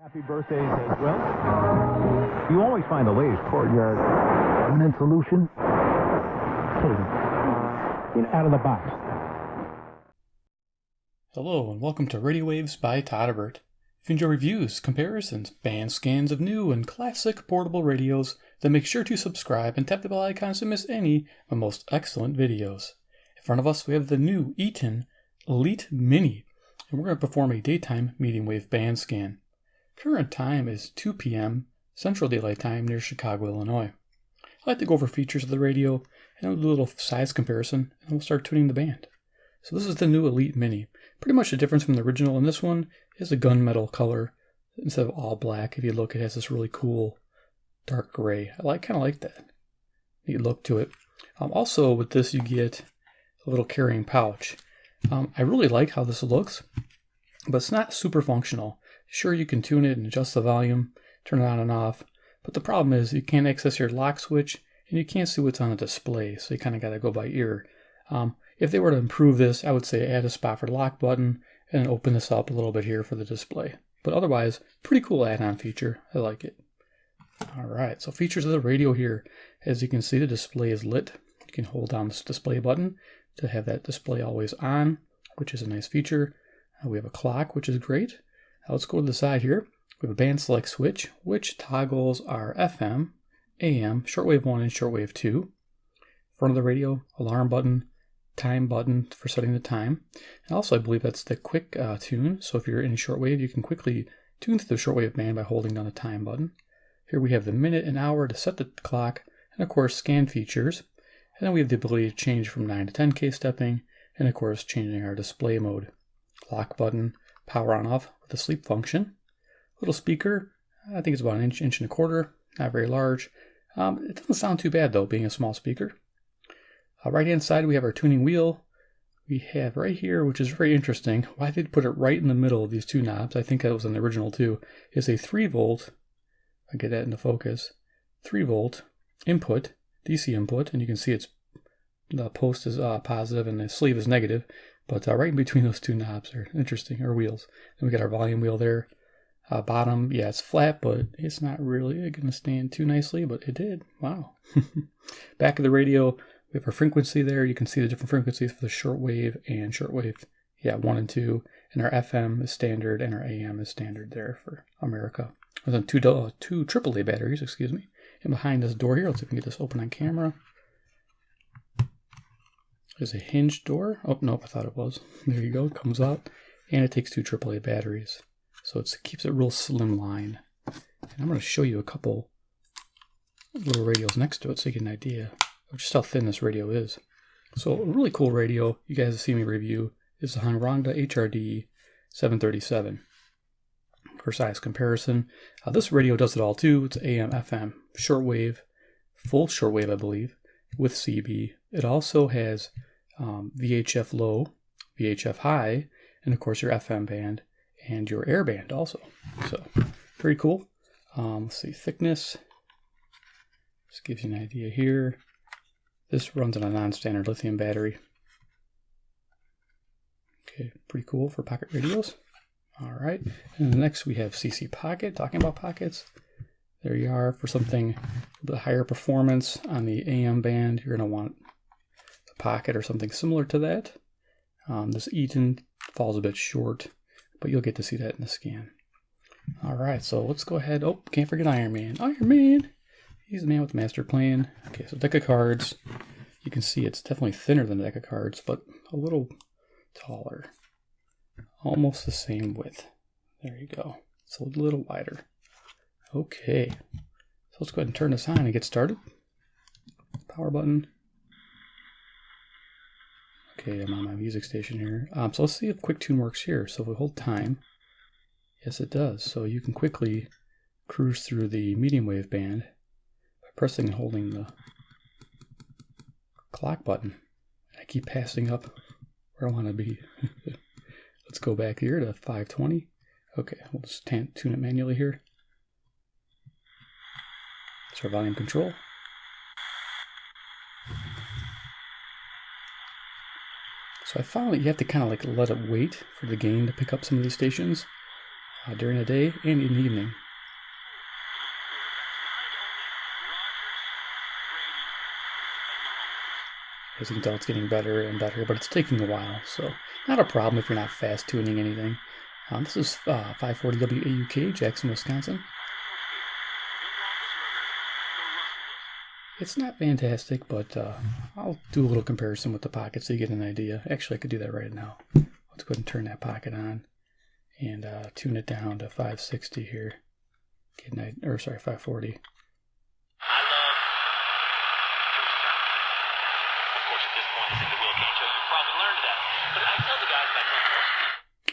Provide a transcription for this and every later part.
Happy birthdays as well. You always find the latest courtyard permanent solution. Out of the box. Hello and welcome to Radio Waves by Todderbert. If you enjoy reviews, comparisons, band scans of new and classic portable radios, then make sure to subscribe and tap the bell icon to miss any of my most excellent videos. In front of us we have the new Eton Elite Mini, and we're going to perform a daytime medium wave band scan. Current time is 2 p.m. Central Daylight Time near Chicago, Illinois. I'd like to go over features of the radio and we'll do a little size comparison and we'll start tuning the band. So this is the new Elite Mini. Pretty much the difference from the original in this one is the gunmetal color instead of all black. If you look, it has this really cool dark gray. I kind of like that. Neat look to it. Also with this you get a little carrying pouch. I really like how this looks, but it's not super functional. Sure, you can tune it and adjust the volume, turn it on and off, but the problem is you can't access your lock switch and you can't see what's on the display, so you kind of got to go by ear. If they were to improve this, I would say add a spot for the lock button and open this up a little bit here for the display. But otherwise, pretty cool add-on feature. I like it. Alright, so features of the radio here. As you can see, the display is lit. You can hold down this display button to have that display always on, which is a nice feature. We have a clock, which is great. Now let's go to the side here. We have a band select switch, which toggles our FM, AM, shortwave 1 and shortwave 2. Front of the radio, alarm button, time button for setting the time. And also I believe that's the quick tune. So if you're in shortwave, you can quickly tune to the shortwave band by holding down the time button. Here we have the minute and hour to set the clock, and of course scan features. And then we have the ability to change from 9 to 10K stepping, and of course changing our display mode. Lock button, power on off with the sleep function. Little speaker, I think it's about an inch and a quarter, not very large. It doesn't sound too bad though, being a small speaker. Right hand side we have our tuning wheel. We have right here, which is very interesting, why they put it right in the middle of these two knobs, I think that was in the original too, is a 3 volt, I'll get that into focus, 3 volt input, DC input, and you can see the post is positive and the sleeve is negative, but right in between those two knobs are interesting, or wheels. Then we got our volume wheel there. Bottom, yeah, it's flat, but it's not really going to stand too nicely, but it did. Wow. Back of the radio, we have our frequency there. You can see the different frequencies for the shortwave and shortwave, 1 and 2. And our FM is standard and our AM is standard there for America. There's then two AAA batteries, excuse me. And behind this door here, let's see if we can get this open on camera. There's a hinged door. Oh, nope, I thought it was. There you go, it comes out. And it takes 2 AAA batteries. So it keeps it real slimline. And I'm going to show you a couple little radios next to it so you get an idea of just how thin this radio is. So a really cool radio you guys have seen me review is the Honrongda HRD 737. For size comparison, this radio does it all too. It's AM, FM, shortwave, full shortwave I believe, with CB. It also has VHF low, VHF high, and of course your FM band and your air band also. So very cool. Let's see, thickness. This gives you an idea here. This runs on a non-standard lithium battery. Okay, pretty cool for pocket radios. All right, and next we have CC Pocket. Talking about pockets, there you are. For something a bit higher performance on the AM band, you're going to want the Pocket or something similar to that. This Eton falls a bit short, but you'll get to see that in the scan. All right, so let's go ahead. Oh, can't forget Iron Man. Iron Man! He's the man with the master plan. Okay, so deck of cards. You can see it's definitely thinner than the deck of cards, but a little taller. Almost the same width. There you go. It's a little wider. Okay, so let's go ahead and turn this on and get started. Power button. Okay, I'm on my music station here. So let's see if quick tune works here. So if we hold time, yes it does. So you can quickly cruise through the medium wave band by pressing and holding the clock button. I keep passing up where I want to be. Let's go back here to 520. Okay, we'll just tune it manually here. It's our volume control. So I found that you have to kind of like let it wait for the gain to pick up some of these stations. during the day and in the evening. As you can tell, it's getting better and better, but it's taking a while, so not a problem if you're not fast tuning anything. This is 540 WAUK, Jackson, Wisconsin. It's not fantastic, but I'll do a little comparison with the pocket so you get an idea. Actually, I could do that right now. Let's go ahead and turn that pocket on and tune it down to 560 here. 540.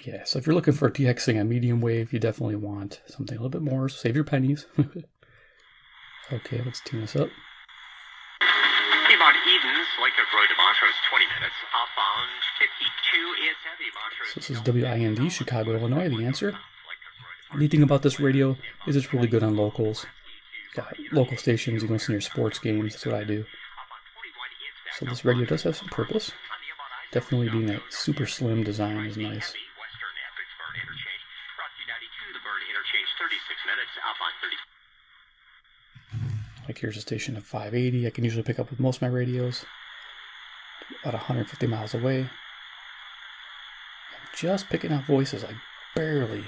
Yeah, so if you're looking for DXing on medium wave, you definitely want something a little bit more. Save your pennies. Okay, let's tune this up. About Eton's, like a road to Montrose, 20 minutes. Outbound 52 is heavy. Montrose. So this is WIND, Chicago, Illinois, the answer. The neat thing about this radio is it's really good on locals. Got local stations, you can listen to your sports games, that's what I do. So this radio does have some purpose. Definitely being a super slim design is nice. Like here's a station of 580 I can usually pick up with most of my radios. About 150 miles away. I'm just picking out voices, like barely.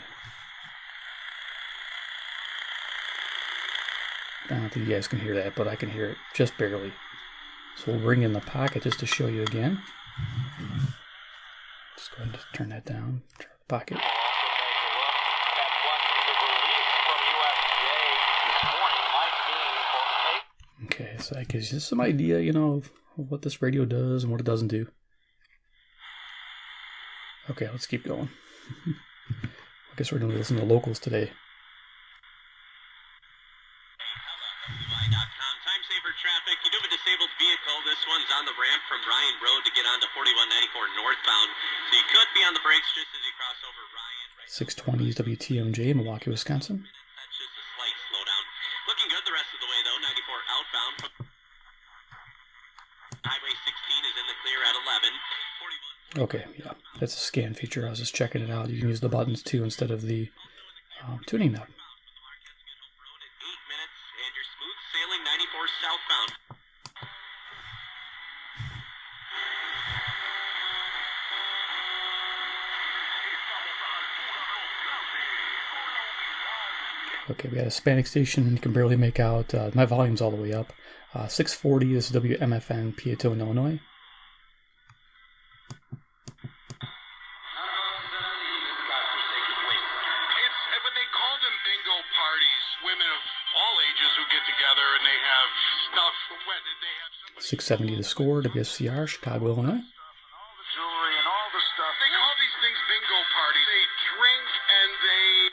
I don't think you guys can hear that, but I can hear it just barely. So we'll bring in the pocket just to show you again. Just go ahead and turn that down. Turn the pocket. Okay, so that gives you some idea, of what this radio does and what it doesn't do. Okay, let's keep going. I guess we're going to listen to locals today. Time saver traffic. You do have a disabled vehicle. This one's on the ramp from Ryan Road to get onto 4194 northbound. So you could be on the brakes just as you cross over Ryan. 620 is WTMJ, Milwaukee, Wisconsin. That's just a slight slowdown. Looking good the rest of the way though. 94 outbound. Highway 16 is in the clear at 11. 41. Okay, yeah, that's a scan feature. I was just checking it out. You can use the buttons too instead of the tuning knob. Sailing 94 southbound. Okay, we got a Hispanic station. You can barely make out. My volume's all the way up. 640 is WMFN, Eton, Illinois. But they called them bingo parties. Women of all ages who get together and they have stuff. What did they have? 670 The Score, WSCR, Chicago, Illinois. All the jewelry and all the stuff. They call these things bingo parties. They drink and they.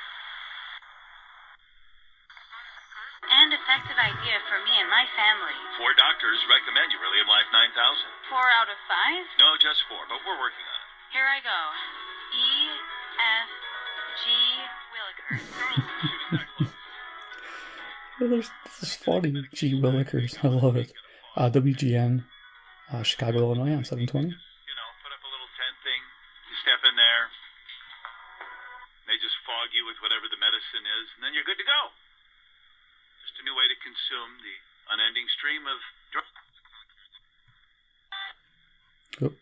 And effective idea for me and my family. 4 doctors recommend Urilium Life 9000. 4 out of 5? No, just 4, but we're working on it. Here I go. E, F, G, Willikers. This is funny. G. Willikers. I love it. WGN, Chicago, Illinois on 720. Put up a little tent thing. You step in there. They just fog you with whatever the medicine is, and then you're good to go. Just a new way to consume the unending stream of drugs. Oh.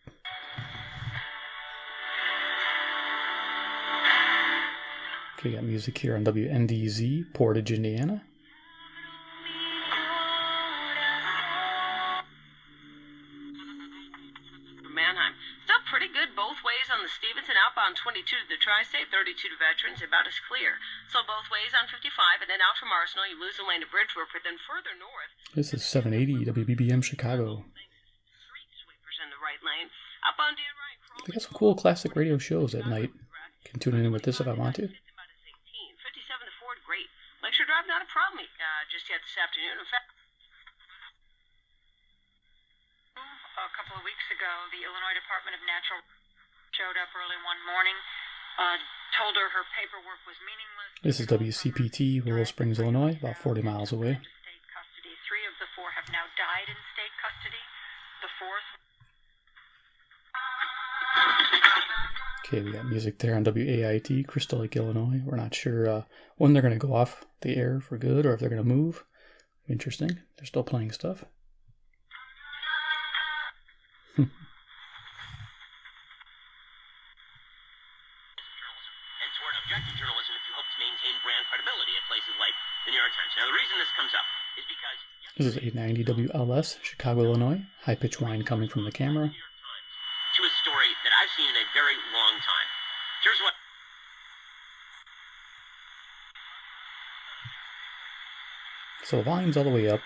Okay, got music here on WNDZ, Portage, Indiana. Manheim. Still pretty good both ways on the Stevenson, outbound 22 to the Tri-State, 32 to Veterans, about as clear. So both ways on 55, and then out from Arsenal, you lose the lane to Bridgeworth, but then further north. This is 780 WBBM Chicago. Street sweepers in the right lane. Outbound Dan Ryan. They got some cool classic radio shows at night. Can tune in with this if I want to. 57 to Ford, great. Lakeshore Drive, not a problem just yet this afternoon. In fact, a couple of weeks ago, the Illinois Department of Natural showed up early one morning, told her her paperwork was meaningless. This is WCPT, Willow Springs, Illinois, about 40 miles away. State custody. 3 of the 4 have now died in state custody. The 4th. Okay, Okay, we got music there on WAIT, Crystal Lake, Illinois. We're not sure when they're going to go off the air for good or if they're going to move. Interesting. They're still playing stuff. And toward objective journalism if you hope to maintain brand credibility at places like the New York Times. Now, the reason this comes up is because... This is 890 WLS, Chicago, Illinois. High-pitched whine coming from the camera. To a story that I've seen in a very long time. Here's what... So the volume's all the way up.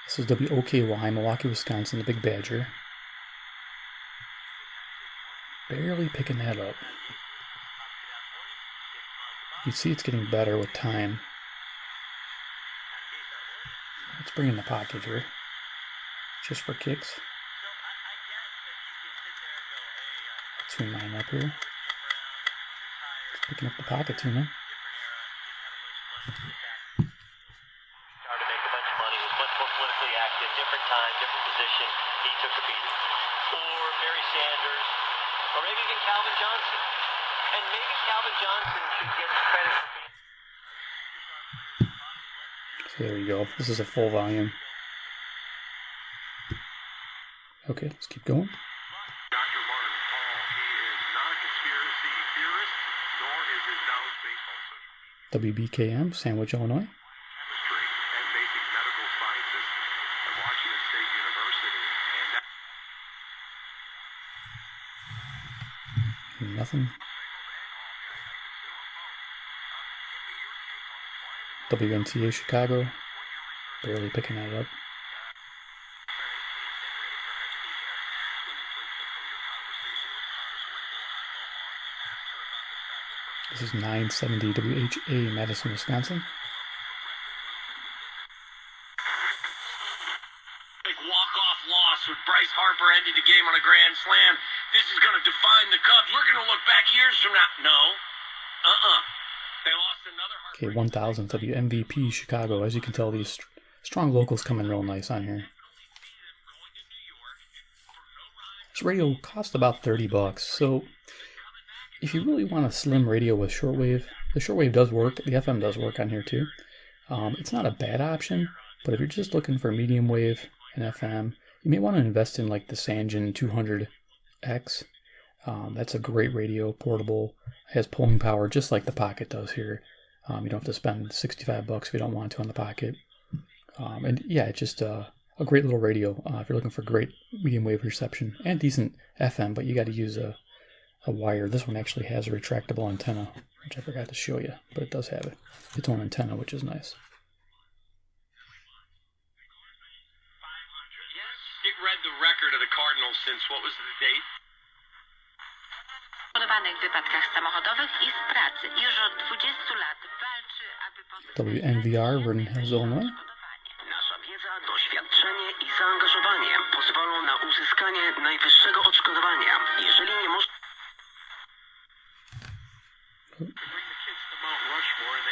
This is WOKY, Milwaukee, Wisconsin, the Big Badger. Barely picking that up. You see it's getting better with time. Let's bring in the pocket here. Just for kicks. Tune mine up here. Just picking up the pocket tuner. Different time, different position, he took a beating. Or Barry Sanders, or maybe even Calvin Johnson. And maybe Calvin Johnson should get credit for being... So there you go. This is a full volume. Okay, let's keep going. Dr. Martin Paul, he is not a conspiracy theorist, nor is his Dallas baseball social. WBKM, Sandwich, Illinois. Chemistry and basic medical sciences at Washington State University. And Nothing. WNTA Chicago, barely picking that up. This is 970 WHA, Madison, Wisconsin. big walk-off loss with Bryce Harper ending the game on a grand slam. This is going to define the Cubs. We're going to look back years from now. No. They lost another Okay, 1000 WMVP Chicago. As you can tell, these strong locals coming real nice on here. This radio cost about $30, so if you really want a slim radio with shortwave, the shortwave does work. The FM does work on here too. It's not a bad option, but if you're just looking for medium wave and FM, you may want to invest in like the Sangen 200X. That's a great radio, portable, has pulling power just like the Pocket does here. You don't have to spend $65 if you don't want to on the Pocket. And yeah, it's just a great little radio if you're looking for great medium wave reception and decent FM, but you got to use a wire. This one actually has a retractable antenna, which I forgot to show you, but it does have its own antenna, which is nice. It read the record of the Cardinals since, what was the date? W podawanych wypadkach samochodowych i z pracy. Już od 20 lat walczy, aby WNVR, Vernon Hills, Illinois. Nasza wiedza, doświadczenie i zaangażowanie pozwolą na uzyskanie najwyższego odszkodowania. Jeżeli nie można... bring the kids to Mount Rushmore, and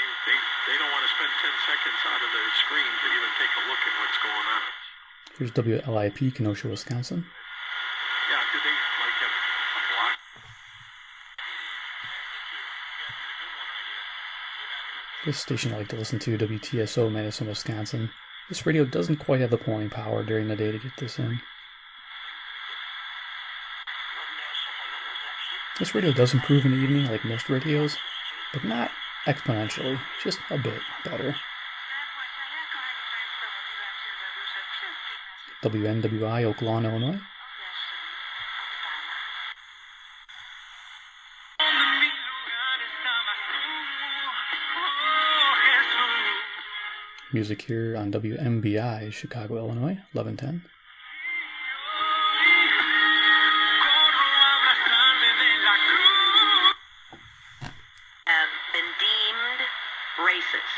they don't want to spend 10 seconds out of their screen to even take a look at what's going on. Here's WLIP, Kenosha, Wisconsin. Yeah, do they like have a block? This station I like to listen to, WTSO, Madison, Wisconsin. This radio doesn't quite have the pulling power during the day to get this in. This radio does improve in the evening like most radios, but not exponentially, just a bit better. WNWI, Oak Lawn, Illinois. Music here on WMBI, Chicago, Illinois, 1110. Have been deemed racist.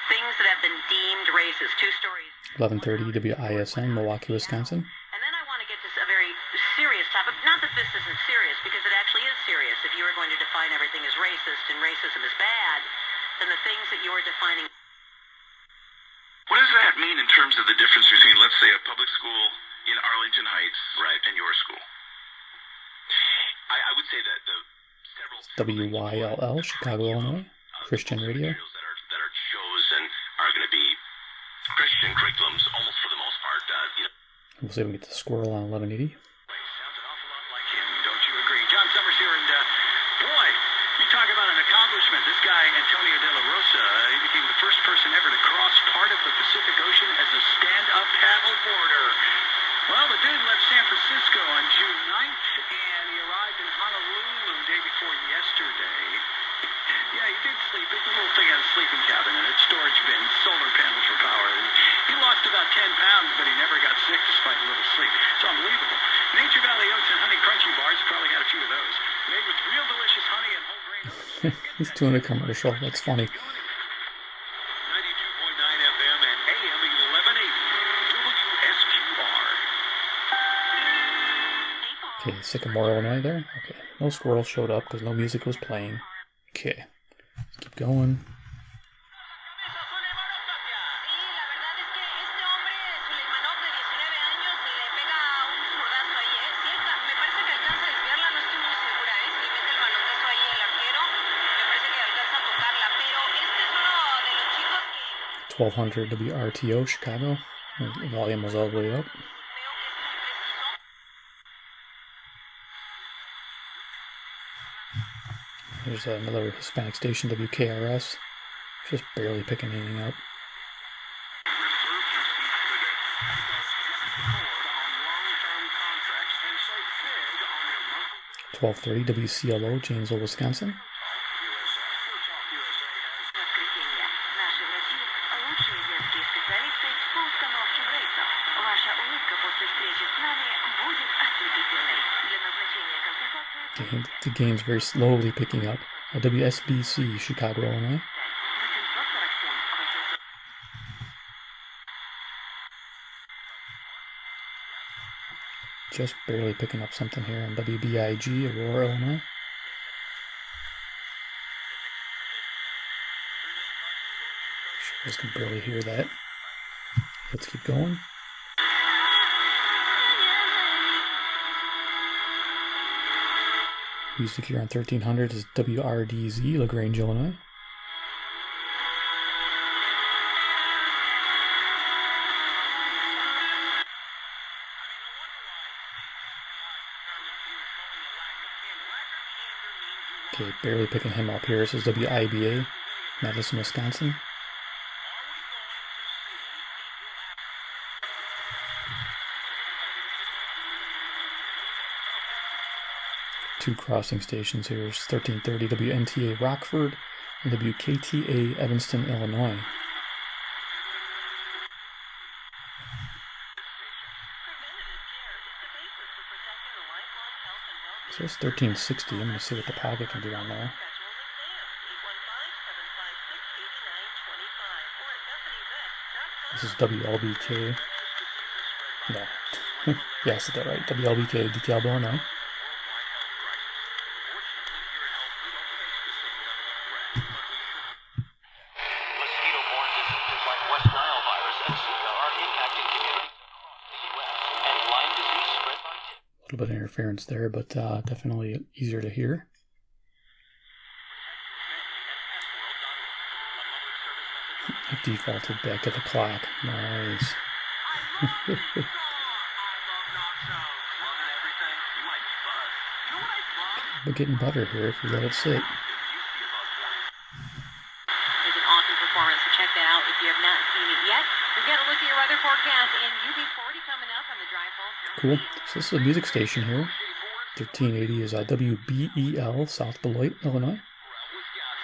Things that have been deemed racist. Two stories. 1130 WISN, Milwaukee, Wisconsin. And then I want to get to a very serious topic. Not that this isn't serious, because it actually is serious. If you were going to define everything as racist and racism is bad, then the things that you are defining... What does that mean in terms of the difference between, let's say, a public school in Arlington Heights, right, and your school? I would say that WYLL, Chicago, Illinois, Christian radio. That are chosen are going to be Christian curriculums, almost for the most part. We'll see if we can get the squirrel on 1180. Sounds an awful lot like him, don't you agree? John Summers here, and boy, you talk about an accomplishment. This guy, Antonio De La Rosa, he became the first person ever to cross part of the Pacific Ocean as a stand-up paddleboarder. Well, the dude left San Francisco on June 9th, and he arrived in Honolulu the day before yesterday. Yeah, he did sleep. It's a little thing has a sleeping cabin in it, storage bins, solar panels for power. He lost about 10 pounds, but he never got sick despite a little sleep. It's unbelievable. Nature Valley Oats and Honey Crunchy Bars, you probably had a few of those. Made with real delicious honey and whole grain oats. He's doing a commercial. That's funny. 92.9 FM and AM 1180 WSQR. Okay, Sycamore, Illinois there. Okay, no squirrel showed up because no music was playing. Okay, let's keep going. .1200 WRTO, Chicago. The volume was all the way up. There's another Hispanic station, WKRS. Just barely picking anything up. 1230 WCLO, Janesville, Wisconsin. The game's very slowly picking up. WSBC, Chicago, Illinois. Just barely picking up something here on WBIG, Aurora, Illinois. You guys can barely hear that. Let's keep going. Music here on 1300 is WRDZ, LaGrange, Illinois. Okay, barely picking him up here. This is WIBA, Madison, Wisconsin. Two crossing stations here. It's 1330 WNTA Rockford and WKTA Evanston, Illinois. So it's 1360. I'm going to see what the packet can do on there. This is WLBK. No. Yeah, I said that right. WLBK, DeKalb, Illinois. A little bit of interference there, but definitely easier to hear. It defaulted back to the clock. Nice. But getting better here if you let it sit. It's an awesome performance, so check that out if you have not seen it yet. We've got a look at your weather forecast and UB40 coming up on the dry fall. Cool. So this is a music station here. 1380 is WBEL, South Beloit, Illinois.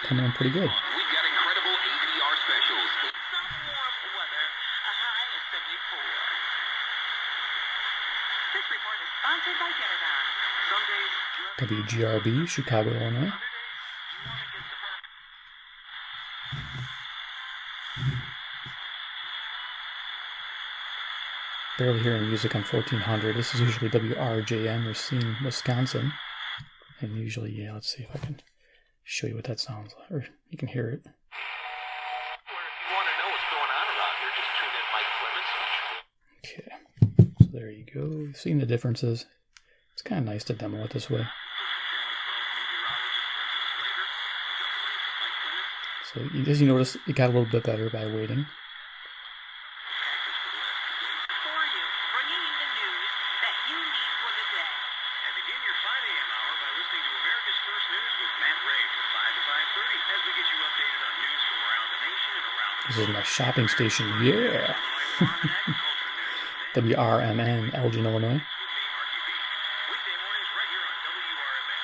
Coming in pretty good. We've got incredible APR specials. Some warm weather, a high of 74. This report is sponsored by Todderbert. Some days WGRB, Chicago, Illinois. Barely hearing music on 1400. This is usually WRJN, Racine, Wisconsin. And usually, yeah, let's see if I can show you what that sounds like. Or you can hear it. Or if you want to know what's going on around here, just tune in Mike Clemens. Okay, so there you go. You've seen the differences. It's kind of nice to demo it this way. So as you notice, it got a little bit better by waiting. For you, bringing you the news that you need for the day. And begin your 5 a.m. hour by listening to America's First News with Matt Ray from 5 to 5:30 as we get you updated on news from around the nation and around the This is my shopping station, yeah. WRMN, Elgin, Illinois. Weekday mornings right here on WRMN.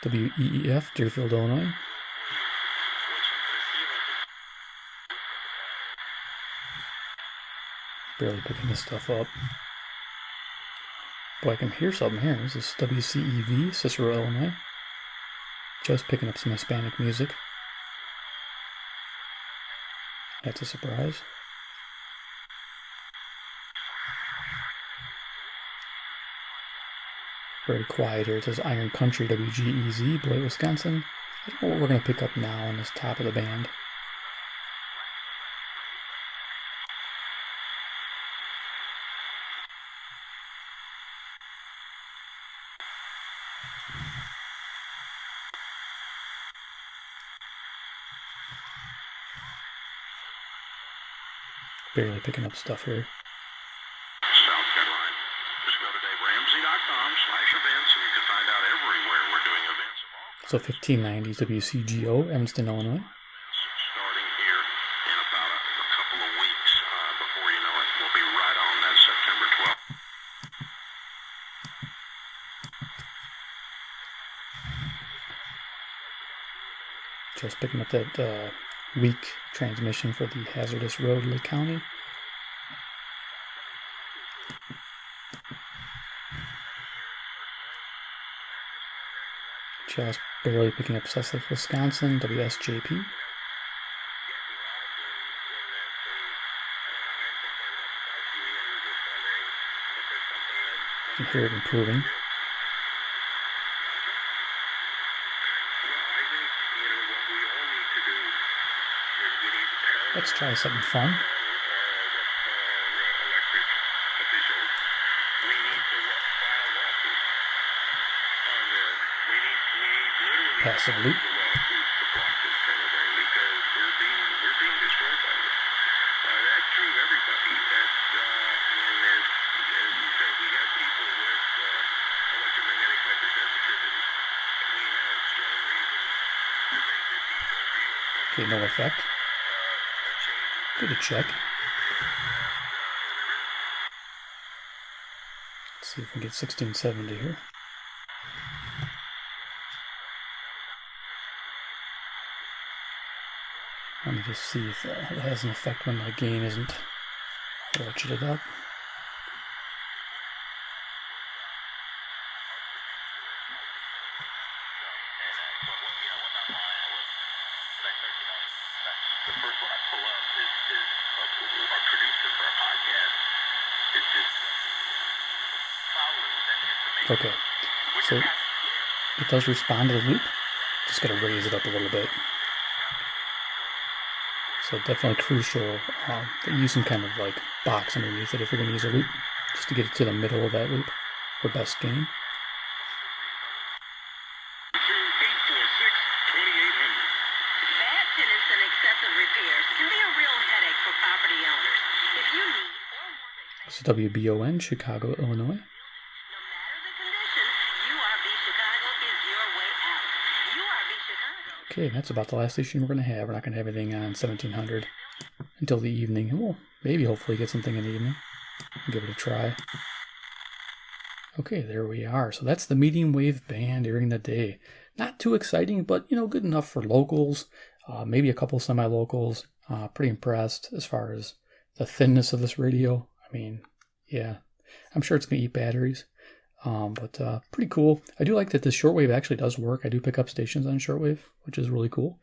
WEEF, Deerfield, Illinois. Barely picking this stuff up. Boy, I can hear something here. This is WCEV, Cicero, Illinois. Just picking up some Hispanic music. That's a surprise. Very quiet here. It says Iron Country, WGEZ, Beloit, Wisconsin. I don't know what we're going to pick up now on this top of the band. Barely picking up stuff here. South Carolina. Just go to DaveRamsey.com/events and you can find out everywhere we're doing events of all So 1590 WCGO, Evanston, Illinois. starting here in about a couple of weeks. Before you know it, we'll be right on that September 12th. Just picking up that weak transmission for the hazardous road, Lake County. Just barely picking up Sussex, Wisconsin, WSJP. You can hear it improving. Let's try something fun. Passive loop. Okay, no effect. Good to check. Let's see if we can get 1670 here. Let me just see if it has an effect when my gain isn't ratcheted up. Okay, so it does respond to the loop. Just gotta raise it up a little bit. So definitely crucial that you use some kind of like box underneath it if you're gonna use a loop, just to get it to the middle of that loop for best gain. Bad tenants and excessive repairs can be a real headache for property owners. If you need or want This is WBON, Chicago, Illinois. Okay, that's about the last station we're going to have. We're not going to have anything on 1700 until the evening. And we'll maybe hopefully get something in the evening. Give it a try. Okay, there we are. So that's the medium wave band during the day. Not too exciting, but you know, good enough for locals. Maybe a couple semi-locals. Pretty impressed as far as the thinness of this radio. I mean, yeah, I'm sure it's going to eat batteries. But pretty cool. I do like that this shortwave actually does work. I do pick up stations on shortwave, which is really cool.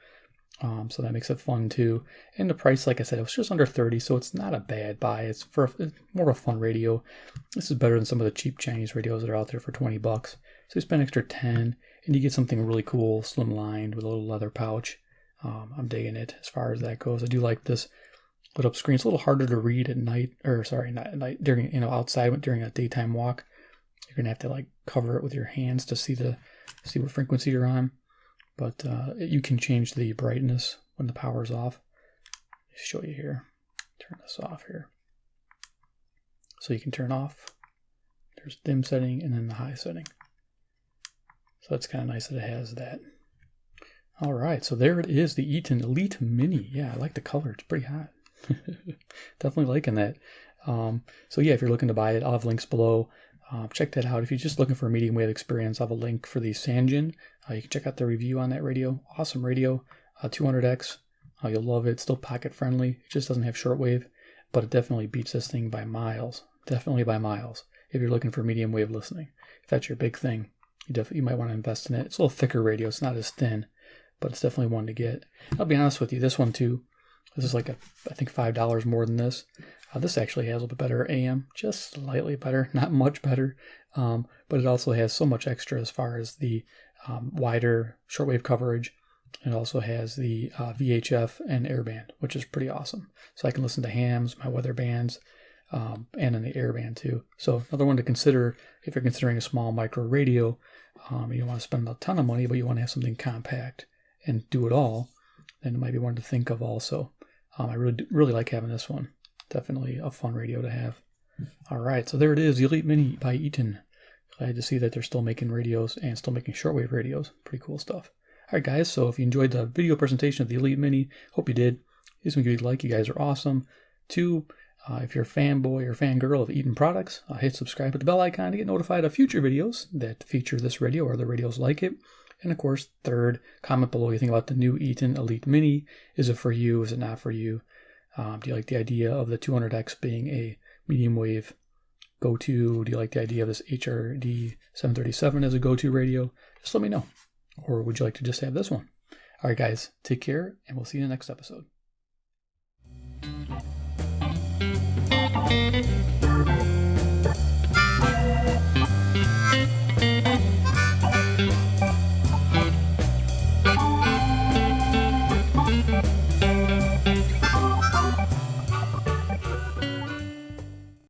So that makes it fun too. And the price, like I said, it was just under 30, so it's not a bad buy. It's more of a fun radio. This is better than some of the cheap Chinese radios that are out there for 20 bucks. So you spend an extra 10, and you get something really cool, slim lined with a little leather pouch. I'm digging it as far as that goes. I do like this lit up screen. It's a little harder to read at night, or sorry, not at night, during, outside during a daytime walk. You're gonna have to like cover it with your hands to see what frequency you're on. But you can change the brightness when the power's off. I'll show you here. Turn this off here. So you can turn off. There's dim setting and then the high setting. So that's kind of nice that it has that. All right, so there it is, the Eton Elite Mini. Yeah, I like the color. It's pretty hot. Definitely liking that. So yeah, if you're looking to buy it, I'll have links below. Check that out. If you're just looking for a medium wave experience, I'll have a link for the Sanjin. You can check out the review on that radio. Awesome radio, 200X. You'll love it. It's still pocket friendly. It just doesn't have shortwave, but it definitely beats this thing by miles. Definitely by miles. If you're looking for medium wave listening, if that's your big thing, you might want to invest in it. It's a little thicker radio. It's not as thin, but it's definitely one to get. I'll be honest with you. This one too. This is like I think $5 more than this. This actually has a little bit better AM, just slightly better, not much better, but it also has so much extra as far as the wider shortwave coverage. It also has the VHF and airband, which is pretty awesome. So I can listen to hams, my weather bands, and in the airband too. So another one to consider if you're considering a small micro radio. You don't want to spend a ton of money, but you want to have something compact and do it all. Then it might be one to think of also. I really like having this one. Definitely a fun radio to have. All right, so there it is, the Elite Mini by Eton. Glad to see that they're still making radios and still making shortwave radios. Pretty cool stuff. All right, guys, so if you enjoyed the video presentation of the Elite Mini, hope you did. Please give me a like. You guys are awesome. 2, if you're a fanboy or fangirl of Eton products, hit subscribe, hit the bell icon to get notified of future videos that feature this radio or other radios like it. And of course, 3rd, comment below what you think about the new Eton Elite Mini. Is it for you? Is it not for you? Do you like the idea of the 200X being a medium wave go-to? Do you like the idea of this HRD 737 as a go-to radio? Just let me know. Or would you like to just have this one? All right, guys, take care, and we'll see you in the next episode.